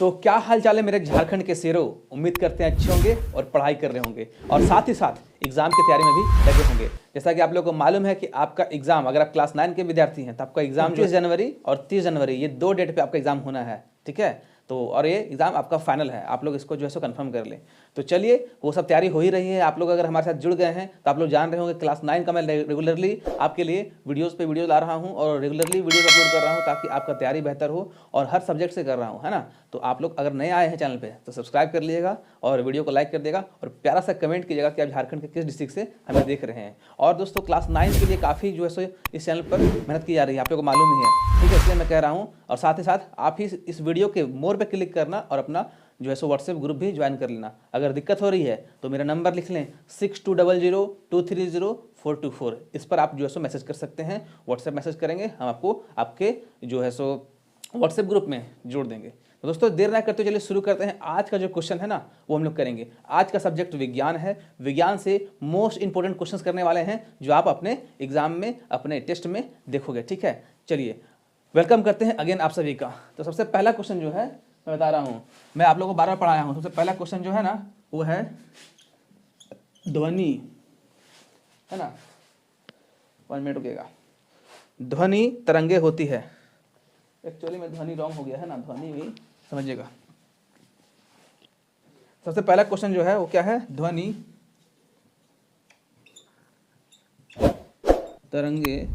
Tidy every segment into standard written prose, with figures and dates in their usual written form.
तो क्या हाल चाल है मेरे झारखंड के शेरों। उम्मीद करते हैं अच्छे होंगे और पढ़ाई कर रहे होंगे और साथ ही साथ एग्जाम की तैयारी में भी लगे होंगे। जैसा कि आप लोगों को मालूम है कि आपका एग्जाम, अगर आप क्लास 9 के विद्यार्थी हैं तो आपका एग्जाम 29 जनवरी और 30 जनवरी ये 2 डेट पे आपका एग्जाम होना है। ठीक है, तो और ये एग्जाम आपका फाइनल है, आप लोग इसको जो है सो कंफर्म कर लें। तो चलिए, वो सब तैयारी हो ही रही है। आप लोग अगर हमारे साथ जुड़ गए हैं तो आप लोग जान रहे होंगे क्लास 9 का मैं रेगुलरली आपके लिए वीडियोस पे वीडियो ला रहा हूं और रेगुलरली वीडियोस अपलोड कर रहा हूं ताकि आपका तैयारी बेहतर हो और हर सब्जेक्ट से कर रहा हूं, है ना। तो आप लोग अगर नए आए हैं चैनल पे तो सब्सक्राइब कर लीजिएगा और वीडियो को लाइक कर देगा और प्यारा सा कमेंट कीजिएगा कि आप झारखंड के किस डिस्ट्रिक्ट से हमें देख रहे हैं। और दोस्तों, क्लास 9 के लिए काफ़ी जो है सो इस चैनल पर मेहनत की जा रही है, आप लोगों को मालूम ही है। ठीक है, इसलिए मैं कह रहा हूँ। और साथ ही साथ आप ही इस वीडियो के मोर पे क्लिक करना और अपना जो है सो व्हाट्सएप ग्रुप भी ज्वाइन कर लेना। अगर दिक्कत हो रही है तो मेरा नंबर लिख लें 6200230424। इस पर आप जो है सो मैसेज कर सकते हैं, व्हाट्सएप मैसेज करेंगे, हम आपको आपके जो है सो व्हाट्सएप ग्रुप में जोड़ देंगे। तो दोस्तों, देर ना करते चलिए शुरू करते हैं। आज का जो क्वेश्चन है ना वो हम लोग करेंगे। आज का सब्जेक्ट विज्ञान है। विज्ञान से मोस्ट इंपॉर्टेंट क्वेश्चंस करने वाले हैं जो आप अपने एग्जाम में, अपने टेस्ट में देखोगे। ठीक है, चलिए वेलकम करते हैं अगेन आप सभी का। तो सबसे पहला क्वेश्चन जो है मैं बता रहा हूँ, मैं आप लोगों को 12 पढ़ाया हूँ। सबसे पहला क्वेश्चन जो है ना वो है ध्वनि, है ना। 1 मिनट रुकिएगा। ध्वनि तरंगे होती है। एक्चुअली में ध्वनि रॉन्ग हो गया है ना, ध्वनि भी समझिएगा। सबसे पहला क्वेश्चन जो है वो क्या है, ध्वनि तरंगे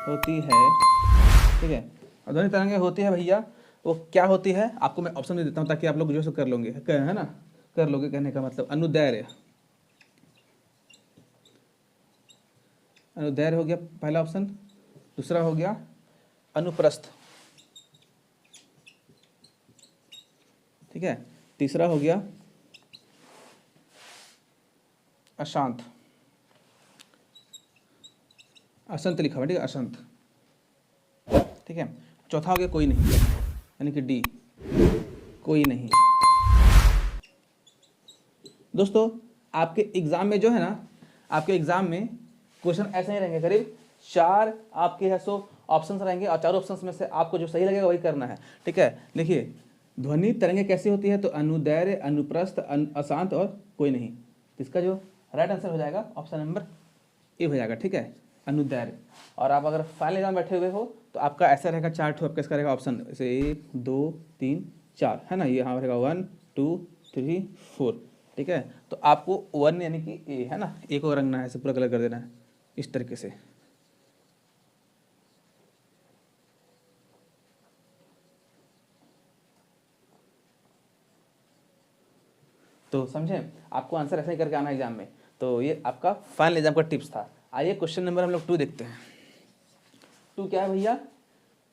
होती है। ठीक है, ध्वनि तरंगे होती है भैया, वो क्या होती है आपको मैं ऑप्शन दे देता हूँ ताकि आप लोग जो है कर लोगे, है ना, कर लोगे। कहने का मतलब अनुदैर्घ्य, अनुदैर्घ्य हो गया पहला ऑप्शन। दूसरा हो गया अनुप्रस्थ, ठीक है। तीसरा हो गया अशांत, अशांत लिखा हुआ, ठीक है, अशांत। ठीक है, चौथा हो गया कोई नहीं, यानी कि डी, कोई नहीं। दोस्तों, आपके एग्जाम में जो है ना, आपके एग्जाम में क्वेश्चन ऐसे ही रहेंगे, करीब 4 आपके है सो ऑप्शंस रहेंगे और 4 ऑप्शंस में से आपको जो सही लगेगा वही करना है। ठीक है, देखिए ध्वनि तरंगे कैसी होती है, तो अनुदैर्घ्य, अनुप्रस्थ, अशांत और कोई नहीं। इसका जो राइट आंसर हो जाएगा ऑप्शन नंबर ए हो जाएगा। ठीक है, अनुदैर्घ्य। और आप अगर फाइनल एग्जाम बैठे हुए हो तो आपका ऐसा रहेगा चार्ट, आपका इसका रहेगा ऑप्शन जैसे 1 2 3 4, है ना। ये यहाँ रहेगा 1 2 3 4। ठीक है, तो आपको 1 यानी कि ए, है ना, ए को रंगना है, ऐसे पूरा कलर कर देना है इस तरीके से। तो समझे, आपको आंसर ऐसा ही करके आना एग्जाम में। तो ये आपका फाइनल एग्जाम का टिप्स था। आइए क्वेश्चन नंबर हम लोग 2 देखते हैं। 2 क्या है भैया,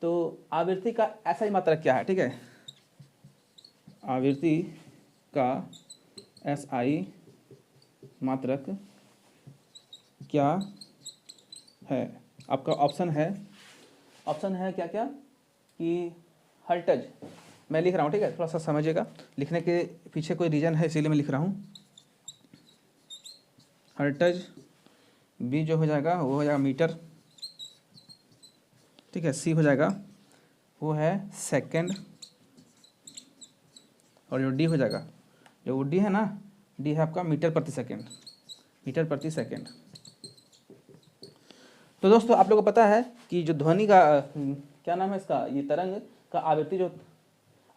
तो आवृत्ति का ऐसा ही मात्रक क्या है। ठीक है, आवृत्ति का एसआई मात्रक क्या है। आपका ऑप्शन है क्या क्या कि हर्ट्ज। मैं लिख रहा हूँ, ठीक है, थोड़ा सा समझिएगा, लिखने के पीछे कोई रीजन है इसीलिए मैं लिख रहा हूँ। हर्ट्ज, बी जो हो जाएगा वो हो जाएगा मीटर, ठीक है। सी हो जाएगा वो है सेकंड, और जो डी हो जाएगा, जो वो डी है ना, डी है आपका मीटर प्रति सेकंड, मीटर प्रति सेकंड। तो दोस्तों, आप लोगों को पता है कि जो ध्वनि का क्या नाम है इसका, ये तरंग का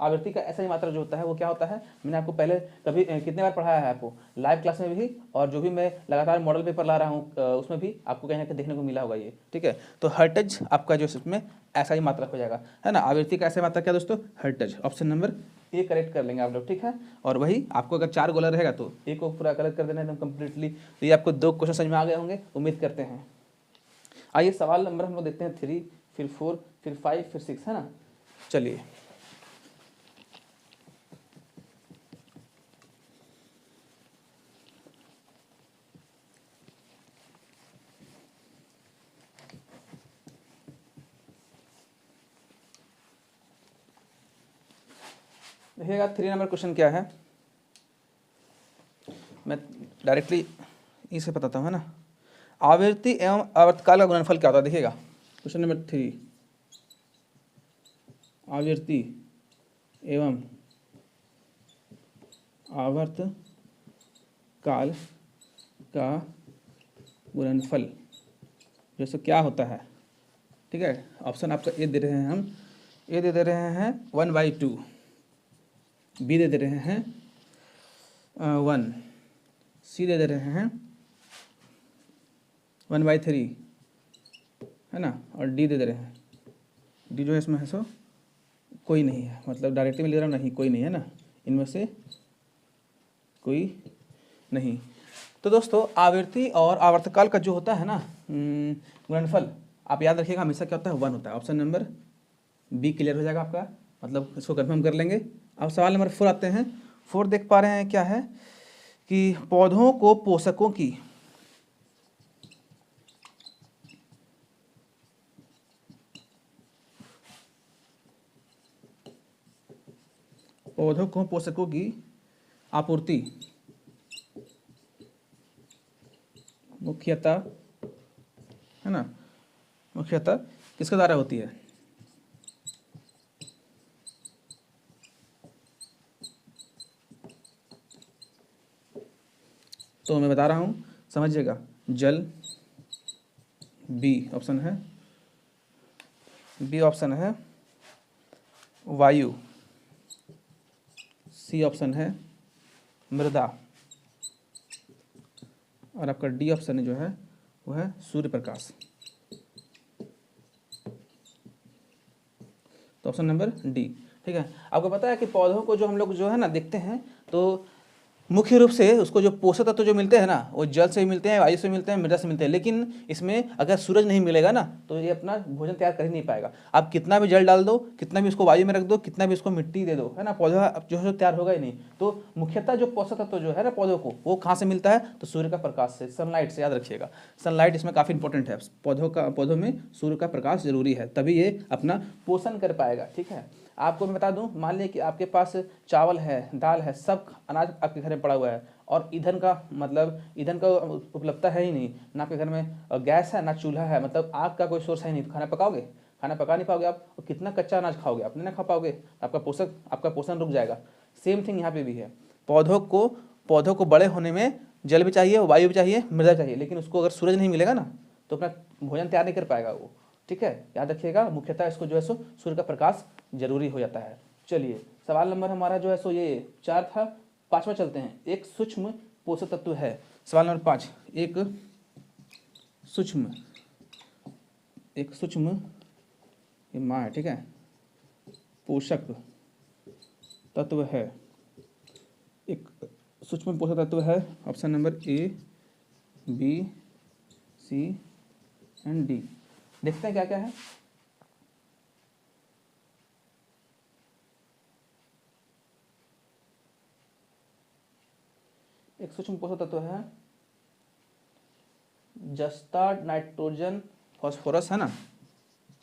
आवृत्ति का ऐसा ही मात्रा जो होता है वो क्या होता है। मैंने आपको पहले कभी कितने बार पढ़ाया है, आपको लाइव क्लास में भी, और जो भी मैं लगातार मॉडल पेपर ला रहा हूँ उसमें भी आपको कहीं ना कहीं देखने को मिला होगा ये। ठीक है, तो हर्ट्ज आपका जो इसमें ऐसा ही मात्रक हो जाएगा, है ना। आवृत्ति का ऐसा ही मात्रक क्या दोस्तों, hertz. Option number A correct कर लेंगे आप लोग। ठीक है, और वही आपको अगर 4 गोला रहेगा तो ए को पूरा करेक्ट कर देना एकदम कम्प्लीटली। तो ये आपको 2 क्वेश्चन समझ में आ गए होंगे, उम्मीद करते हैं। आइए सवाल नंबर हम लोग देखते हैं 3, फिर 4, फिर 5, फिर 6, है ना। चलिए, देखिएगा 3 नंबर क्वेश्चन क्या है, मैं डायरेक्टली इसे बताता हूँ, है ना। आवृत्ति एवं आवर्तकाल का गुणनफल क्या होता है, देखिएगा क्वेश्चन नंबर 3। आवृत्ति एवं आवर्त काल का गुणनफल जैसे क्या होता है। ठीक है, ऑप्शन आपका ए दे रहे हैं हम, ए दे रहे हैं 1/2, बी दे रहे हैं 1, सी दे रहे हैं 1/3, है ना, और डी दे रहे हैं, डी जो है इसमें है सो कोई नहीं है, मतलब डायरेक्टली में ले रहा हूँ नहीं, कोई नहीं है ना, इनमें से कोई नहीं। तो दोस्तों आवृत्ति और आवर्तकाल का जो होता है ना गुणनफल, आप याद रखिएगा हमेशा क्या होता है 1 होता है। ऑप्शन नंबर बी क्लियर हो जाएगा आपका, मतलब इसको कंफर्म कर लेंगे। अब सवाल नंबर 4 आते हैं। 4 देख पा रहे हैं क्या है कि पौधों को पोषकों की आपूर्ति मुख्यतः, है ना, मुख्यतः किसके द्वारा होती है? तो मैं बता रहा हूँ, समझिएगा। जल, बी ऑप्शन है, बी ऑप्शन है वायु, सी ऑप्शन है मृदा, और आपका डी ऑप्शन जो है वो है सूर्य प्रकाश। तो ऑप्शन नंबर डी। ठीक है, आपको पता है कि पौधों को जो हम लोग जो है ना देखते हैं, तो मुख्य रूप से उसको जो पोषक तत्व जो मिलते हैं ना, वो जल से भी मिलते हैं, वायु से मिलते हैं, मृदा से मिलते हैं। लेकिन इसमें अगर सूरज नहीं मिलेगा ना, तो ये अपना भोजन तैयार कर ही नहीं पाएगा। आप कितना भी जल डाल दो, कितना भी उसको वायु में रख दो, कितना भी उसको मिट्टी दे दो, है ना, पौधा जो है तैयार होगा ही नहीं। तो मुख्यतः जो पोषक तत्व जो है ना पौधों को, वो कहाँ से मिलता है? तो सूर्य का प्रकाश से, सनलाइट से, याद रखिएगा। सनलाइट इसमें काफ़ी इंपॉर्टेंट है। पौधों में सूर्य का प्रकाश जरूरी है, तभी ये अपना पोषण कर पाएगा। ठीक है, आपको मैं बता दूं, मान लीजिए कि आपके पास चावल है, दाल है, सब अनाज आपके घर में पड़ा हुआ है, और ईंधन का मतलब ईंधन का उपलब्धता है ही नहीं, ना आपके घर में गैस है, ना चूल्हा है, मतलब आग का कोई सोर्स है नहीं, तो खाना पकाओगे? खाना पका नहीं पाओगे आप, और कितना कच्चा अनाज खाओगे? आप नहीं ना खा पाओगे, आपका पोषण रुक जाएगा। सेम थिंग यहाँ पे भी है। पौधों को बड़े होने में जल भी चाहिए, वायु भी चाहिए, मृदा चाहिए, लेकिन उसको अगर सूरज नहीं मिलेगा ना, तो अपना भोजन तैयार नहीं कर पाएगा वो। ठीक है, याद रखिएगा, मुख्यतः इसको जो है सो सूर्य का प्रकाश जरूरी हो जाता है। चलिए, सवाल नंबर हमारा जो है सो ये 4 था। 5वां चलते हैं। एक सूक्ष्म पोषक तत्व है। सवाल नंबर 5, एक सूक्ष्म ये माँ है, ठीक है, पोषक तत्व है, एक सूक्ष्म पोषक तत्व है। Option number A, B, C and D. देखते हैं क्या क्या है। एक सूक्ष्म पोषक तत्व है जस्ता, नाइट्रोजन, फास्फोरस, है ना,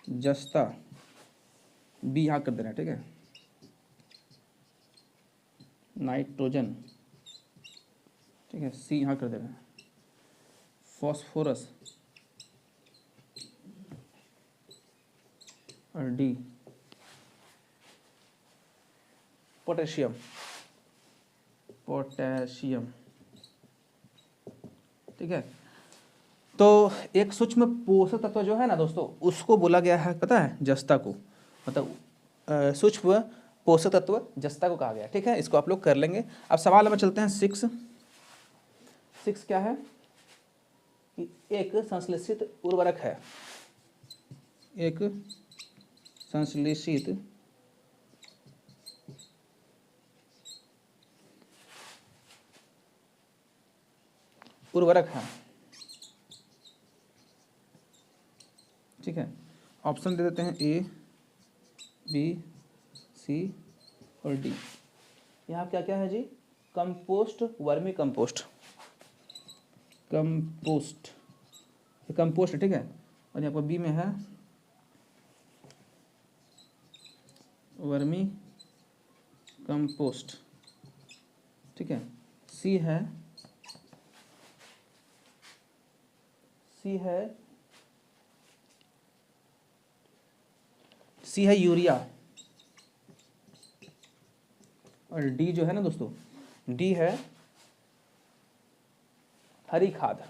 जस्ता, बी यहाँ कर देना है। ठीक है, नाइट्रोजन, ठीक है, सी यहाँ कर देना है, फास्फोरस, और डी पोटेशियम। ठीक है, तो एक सूक्ष्म पोषक तत्व जो है ना दोस्तों, उसको बोला गया है, पता है, जस्ता को, मतलब सूक्ष्म पोषक तत्व जस्ता को कहा गया। ठीक है, इसको आप लोग कर लेंगे। अब सवाल नंबर चलते हैं 6 क्या है कि एक संश्लेषित उर्वरक है, एक संश्लेषित उर्वरक है। ठीक है, ऑप्शन दे देते हैं ए, बी, सी और डी। यहाँ क्या क्या है जी? कंपोस्ट, वर्मी कंपोस्ट, कंपोस्ट, ठीक है, और यहाँ पर बी में है वर्मी कंपोस्ट। ठीक है, सी है यूरिया, और डी जो है ना दोस्तों, डी है हरी खाद।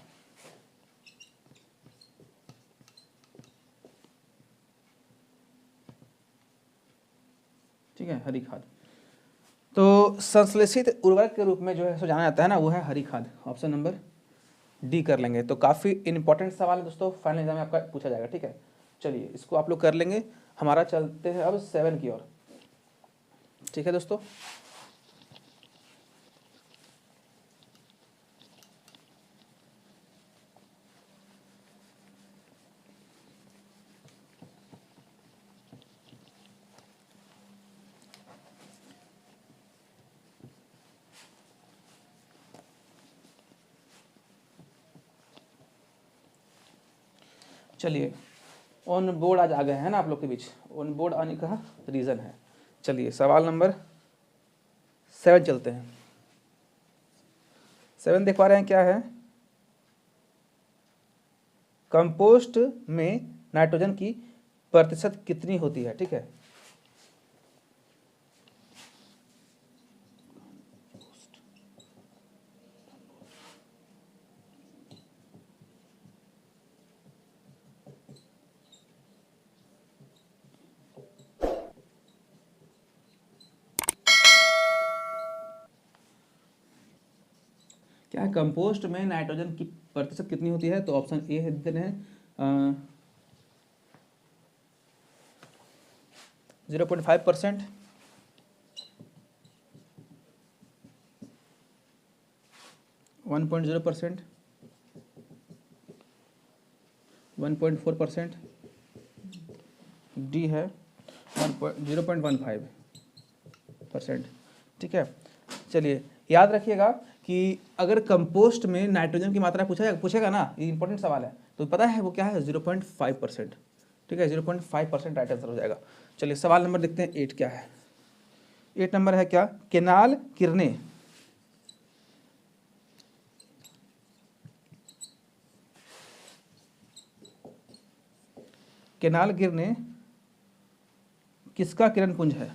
ठीक है, हरी खाद। तो संश्लेषित उर्वरक के रूप में जो है सो जाना जाता है ना, वो है हरी खाद। ऑप्शन नंबर डी कर लेंगे। तो काफ़ी इंपॉर्टेंट सवाल है दोस्तों, फाइनल एग्जाम में आपका पूछा जाएगा। ठीक है, चलिए इसको आप लोग कर लेंगे। हमारा चलते हैं अब 7 की ओर। ठीक है दोस्तों, चलिए ऑन बोर्ड आज आ गए हैं ना आप लोग के बीच। ऑन बोर्ड आने का रीज़न है। चलिए सवाल नंबर 7 चलते हैं। 7 देख पा रहे हैं क्या है? कंपोस्ट में नाइट्रोजन की प्रतिशत कितनी होती है? ठीक है, क्या है? कंपोस्ट में नाइट्रोजन की प्रतिशत कितनी होती है? तो ऑप्शन ए है, देते हैं 0.5%, 1.0%, 1.4%, डी है 0.15%। ठीक है, चलिए याद रखिएगा कि अगर कंपोस्ट में नाइट्रोजन की मात्रा पूछेगा ना, ये इंपॉर्टेंट सवाल है, तो पता है वो क्या है? 0.5%। ठीक है, 0.5% राइट आंसर हो जाएगा। चलिए सवाल नंबर देखते हैं 8 क्या है। 8 नंबर है क्या? केनाल किरणें किसका किरण पुंज है?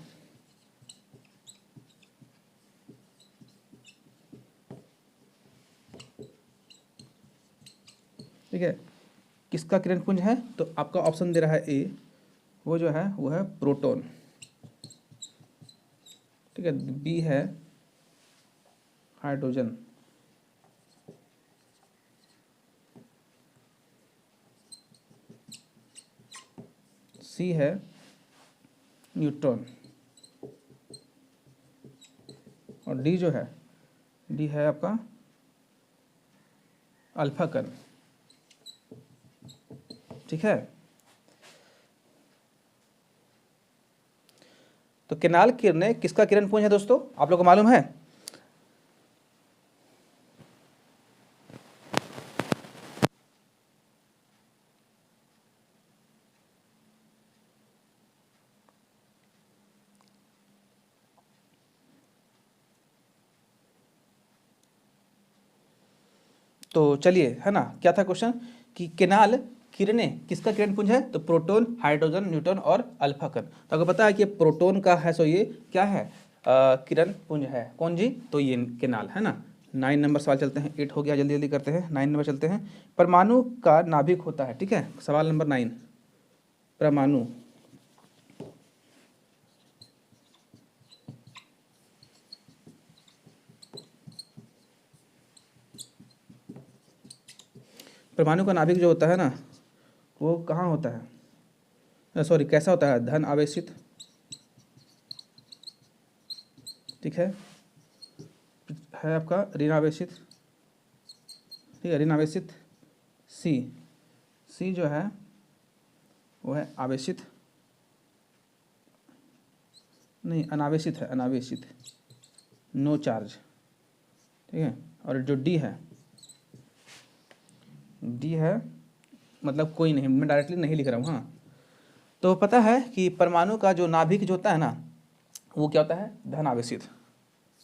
ठीक है, किसका किरण पुंज है? तो आपका ऑप्शन दे रहा है ए, वो जो है वो है प्रोटॉन। ठीक है, बी है हाइड्रोजन, सी है न्यूट्रॉन, और डी जो है, डी है आपका अल्फा कण। ठीक है, तो केनाल किरणें किसका किरण पुंज है दोस्तों? आप लोग को मालूम है? तो चलिए, है ना, क्या था क्वेश्चन कि केनाल किरणें किसका किरण पुंज है? तो प्रोटॉन, हाइड्रोजन, न्यूट्रॉन और अल्फा कण। तो अगर पता है कि प्रोटॉन का है, सो ये क्या है? किरण पुंज है। कौन जी? तो ये केनाल, है ना। 9 नंबर सवाल चलते हैं। 8 हो गया, जल्दी जल्दी करते हैं। 9 नंबर चलते हैं। परमाणु का नाभिक होता है। ठीक है, सवाल नंबर 9, परमाणु परमाणु का नाभिक जो होता है ना, वो कहाँ होता है? सॉरी, कैसा होता है? धन आवेशित। ठीक है आपका ऋण आवेशित। ठीक है, ऋण आवेशित। सी जो है वो है आवेशित, नहीं अनावेशित है, अनावेशित, नो चार्ज। ठीक है, और जो डी है मतलब कोई नहीं, मैं डायरेक्टली नहीं लिख रहा हूँ। हाँ, तो पता है कि परमाणु का जो नाभिक जो होता है ना, वो क्या होता है? धन आवेशित।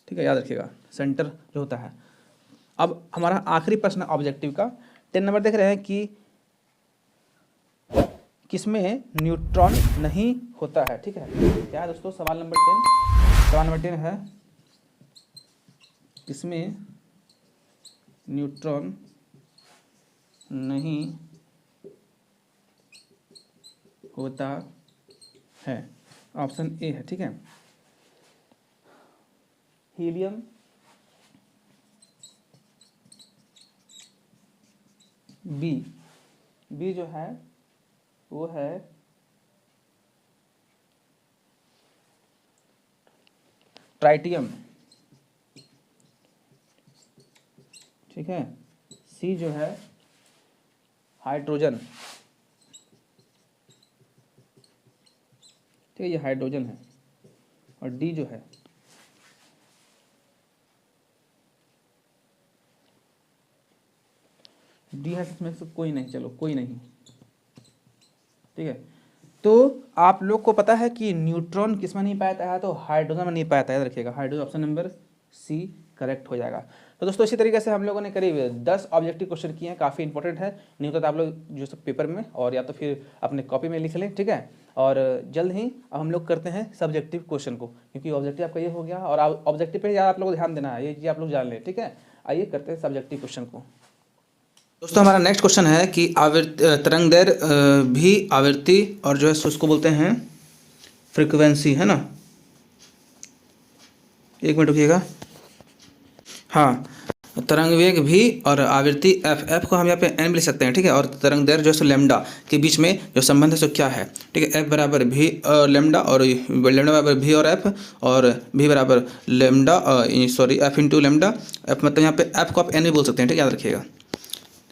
ठीक है, याद रखिएगा, सेंटर जो होता है। अब हमारा आखिरी प्रश्न ऑब्जेक्टिव का 10 नंबर देख रहे हैं कि किसमें न्यूट्रॉन नहीं होता है। ठीक है, क्या है दोस्तों? सवाल नंबर 10 है इसमें न्यूट्रॉन नहीं होता है। ऑप्शन ए है, ठीक है। हीलियम बी जो है वो है ट्राइटियम, ठीक है। सी जो है हाइड्रोजन, ठीक है, ये हाइड्रोजन है। और डी जो है डी है, इसमें से कोई नहीं, चलो कोई नहीं, ठीक है। तो आप लोग को पता है कि न्यूट्रॉन किस में नहीं पाया जाता है, तो हाइड्रोजन में नहीं पाया जाता है, याद रखिएगा। Hydrogen option number C correct हो जाएगा। तो दोस्तों इसी तरीके से हम लोगों ने करीब 10 ऑब्जेक्टिव क्वेश्चन किए हैं, काफ़ी इंपॉर्टेंट है। नहीं होता तो आप लोग जो सब पेपर में और या तो फिर अपने कॉपी में लिख लें, ठीक है। और जल्द ही अब हम लोग करते हैं सब्जेक्टिव क्वेश्चन को, क्योंकि ऑब्जेक्टिव आपका ये हो गया और ऑब्जेक्टिव पे आप लोग ध्यान देना है, ये चीज़ आप लोग जान लें, ठीक है। आइए करते हैं सब्जेक्टिव क्वेश्चन को। दोस्तों हमारा नेक्स्ट क्वेश्चन है कि तरंग दैर्घ्य भी आवृत्ति और जो है उसको बोलते हैं फ्रीक्वेंसी, है ना। एक मिनट रुकिएगा। हाँ, तरंग वेग भी और आवृत्ति एफ को हम यहाँ पे एन भी लिख सकते हैं, ठीक है। और तरंग दैर्घ्य जो है लैम्डा के बीच में जो संबंध है सो क्या है, ठीक है। एफ बराबर भी लैम्डा और लैम्डा बराबर भी और एफ, और भी बराबर lambda F into lambda. F मतलब यहाँ पे एफ को आप एन भी बोल सकते हैं, ठीक है, याद रखिएगा।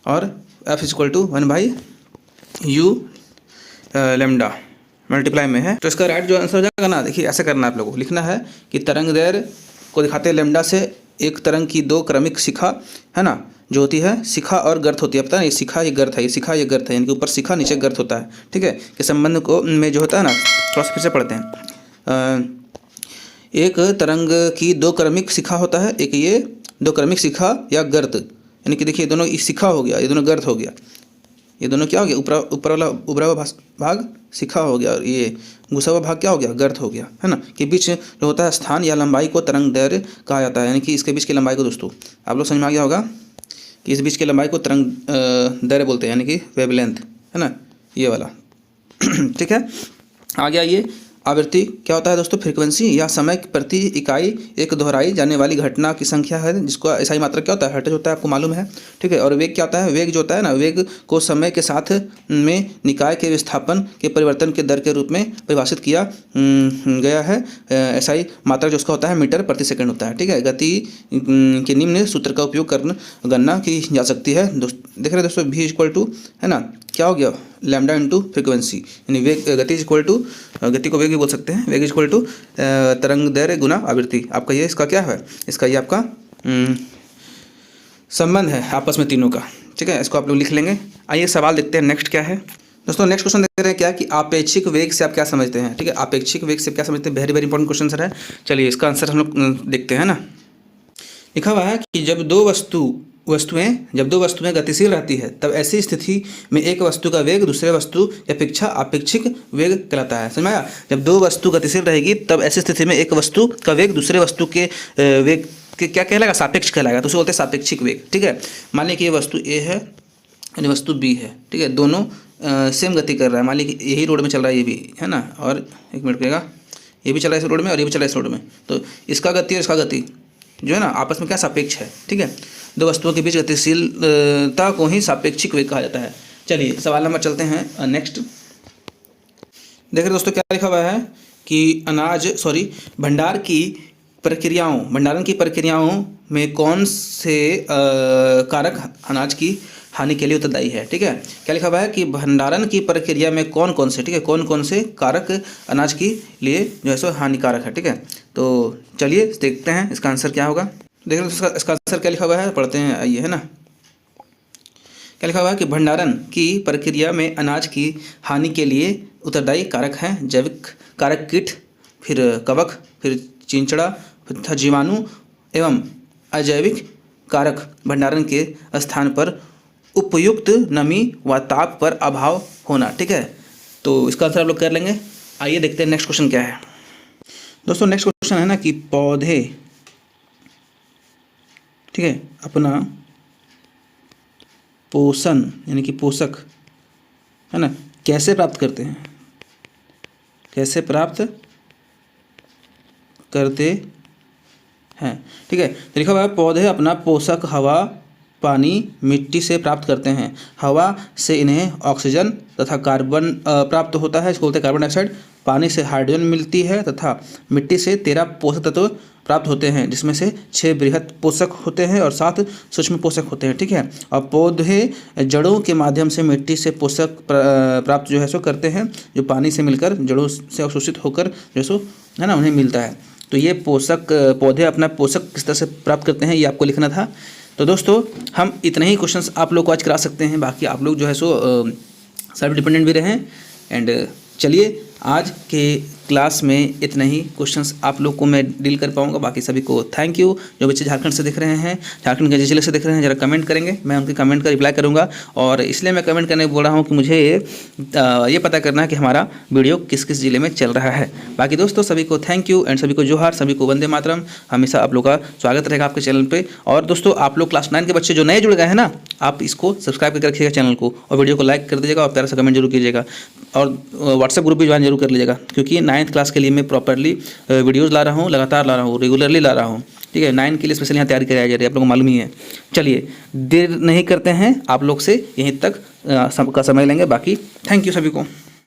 और F is equal to 1/u lambda multiply में है। तो इसका राइट जो आंसर हो जाएगा ना, देखिए ऐसे करना है, आप लोगों को लिखना है कि तरंग दैर्घ्य को दिखाते हैं लैम्डा से एक तरंग की दो क्रमिक शिखा, है ना, जो होती है शिखा और गर्त होती है। पता है, ये शिखा ये गर्त है, ये शिखा ये गर्त है, यानी कि ऊपर शिखा नीचे गर्त होता है, ठीक है। कि संबंध को में जो होता है ना, थोड़ा सा फिर से पढ़ते हैं। एक तरंग की दो क्रमिक शिखा होता है, एक ये दो क्रमिक शिखा या गर्त, यानी कि देखिए दोनों शिखा हो गया, ये दोनों गर्त हो गया, ये दोनों क्या हो गया, ऊपर वाला उभरा हुआ भाग शिखा हो गया और ये घुसा हुआ भाग क्या हो गया, गर्त हो गया, है ना। कि बीच जो होता है स्थान या लंबाई को तरंग दैर्घ्य कहा जाता है, यानी कि इसके बीच की लंबाई को दोस्तों आप लोग समझ में आ गया होगा कि इस बीच की लंबाई को तरंग दैर्घ्य बोलते हैं, यानी कि वेवलेंथ, है ना, ये वाला। ठीक है, आगे आइए। आवृत्ति क्या होता है दोस्तों, फ्रीक्वेंसी या समय प्रति इकाई एक दोहराई जाने वाली घटना की संख्या है, जिसको ऐसा ही मात्रक क्या होता है, हर्ट्ज होता है, आपको मालूम है, ठीक है। और वेग क्या होता है, वेग जो होता है ना, वेग को समय के साथ में निकाय के विस्थापन के परिवर्तन के दर के रूप में परिभाषित किया गया है। ऐसा ही मात्रक जो उसका होता है मीटर प्रति सेकंड होता है, ठीक है। गति के निम्न सूत्र का उपयोग कर गणना की जा सकती है। देख रहे दोस्तों, भी इक्वल टू, है ना, क्या हो गया, लैम्डा इंटू फ्रीक्वेंसी, यानी वेग गति इज इक्वल टू, गति को वेग भी बोल सकते हैं, वेग इज इक्वल टू तरंग दैर्घ्य गुना आवृत्ति। आपका ये इसका क्या है, इसका ये आपका संबंध है आपस में तीनों का, ठीक है। इसको आप लोग लिख लेंगे। आइए सवाल देखते हैं नेक्स्ट क्या है दोस्तों। नेक्स्ट क्वेश्चन देख रहे हैं क्या कि आपेक्षिक वेग से आप क्या समझते हैं, ठीक है। आपेक्षिक वेग से क्या समझते हैं, very very important question sir है। चलिए इसका आंसर हम लोग देखते हैं ना। लिखा हुआ है कि जब दो वस्तुएं गतिशील रहती है तब ऐसी स्थिति में एक वस्तु का वेग दूसरे वस्तु की अपेक्षा आपेक्षिक वेग कहलाता है। समझ में आया। जब दो वस्तु गतिशील रहेगी तब ऐसी स्थिति में एक वस्तु का वेग दूसरे वस्तु के वेग के क्या कहलाएगा, सापेक्ष कहलाएगा। तो उसे बोलते हैं सापेक्षिक वेग, ठीक है। मान लीजिए कि ये वस्तु ए है यानी वस्तु बी है, ठीक है। दोनों सेम गति कर रहा है। मान लीजिए कि यही रोड में चल रहा है, ये भी, है ना, और एक मिनट करेगा, ये भी चल रहा है इस रोड में और ये भी चल रहा है इस रोड में। तो इसका गति और इसका गति जो है ना आपस में क्या सापेक्ष है, ठीक है। दो वस्तुओं के बीच गतिशीलता को ही सापेक्षिक वेग कहा जाता है। चलिए सवाल नंबर चलते हैं नेक्स्ट। देख रहे दोस्तों क्या लिखा हुआ है कि भंडारण की प्रक्रियाओं में कौन से कारक अनाज की हानि के लिए उत्तरदायी है, ठीक है। क्या लिखा हुआ है कि भंडारण की प्रक्रिया में कौन कौन से, ठीक है, कौन कौन से कारक अनाज के लिए जो है सो हानिकारक है, ठीक है। तो चलिए देखते हैं इसका आंसर क्या होगा। देख लो इसका आंसर क्या लिखा हुआ है, पढ़ते हैं, आइए, है ना। क्या लिखा हुआ है कि भंडारण की प्रक्रिया में अनाज की हानि के लिए उत्तरदायी कारक हैं जैविक कारक, कीट, फिर कवक, फिर चिंचड़ा, फिर जीवाणु एवं अजैविक कारक भंडारण के स्थान पर उपयुक्त नमी व ताप पर अभाव होना, ठीक है। तो इसका आंसर आप लोग कर लेंगे। आइए देखते हैं नेक्स्ट क्वेश्चन क्या है दोस्तों। नेक्स्ट क्वेश्चन है ना कि पौधे ठीक है, अपना पोषण यानी कि पोषक है ना कैसे प्राप्त करते हैं, कैसे प्राप्त करते हैं। ठीक है, तो लिखा हुआ है पौधे अपना पोषक हवा, पानी, मिट्टी से प्राप्त करते हैं। हवा से इन्हें ऑक्सीजन तथा कार्बन प्राप्त होता है, इसको बोलते हैं कार्बन डाइऑक्साइड। पानी से हाइड्रोजन मिलती है तथा मिट्टी से 13 पोषक तत्व प्राप्त होते हैं, जिसमें से 6 बृहद पोषक होते हैं और 7 सूक्ष्म पोषक होते हैं। ठीक है, और पौधे जड़ों के माध्यम से मिट्टी से पोषक प्राप्त जो है सो करते हैं, जो पानी से मिलकर जड़ों से अवशोषित होकर जो सो है ना उन्हें मिलता है। तो ये पोषक पौधे अपना पोषक किस तरह से प्राप्त करते हैं ये आपको लिखना था। तो दोस्तों हम इतने ही क्वेश्चंस आप लोग को आज करा सकते हैं, बाकी आप लोग जो है सो सेल्फ डिपेंडेंट भी रहें। एंड चलिए आज के क्लास में इतने ही क्वेश्चंस आप लोग को मैं डील कर पाऊंगा। बाकी सभी को थैंक यू। जो बच्चे झारखंड से दिख रहे हैं, झारखंड के जिले से दिख रहे हैं, जरा कमेंट करेंगे, मैं उनके कमेंट का रिप्लाई करूंगा। और इसलिए मैं कमेंट करने बोल रहा हूं कि मुझे ये पता करना है कि हमारा वीडियो किस किस जिले में चल रहा है। बाकी दोस्तों सभी को थैंक यू एंड सभी को जोहार, सभी को वंदे मातरम। हमेशा आप लोग का स्वागत रहेगा आपके चैनल पर। और दोस्तों आप लोग क्लास 9 के बच्चे जो नए जुड़ गए हैं ना, आप इसको सब्सक्राइब करके रखिएगा चैनल को, और वीडियो को लाइक कर दीजिएगा और प्यारा सा कमेंट जरूर कीजिएगा। और व्हाट्सएप ग्रुप भी ज्वाइन जरूर कर लीजिएगा, क्योंकि 9th क्लास के लिए मैं प्रॉपर्ली वीडियोज़ ला रहा हूँ, लगातार ला रहा हूँ, रेगुलरली ला रहा हूँ। ठीक है, 9 के लिए स्पेशल यहाँ तैयारी कराई जा रही है, आप लोगों को मालूम ही है। चलिए देर नहीं करते हैं, आप लोग से यहीं तक का समय लेंगे। बाकी थैंक यू सभी को।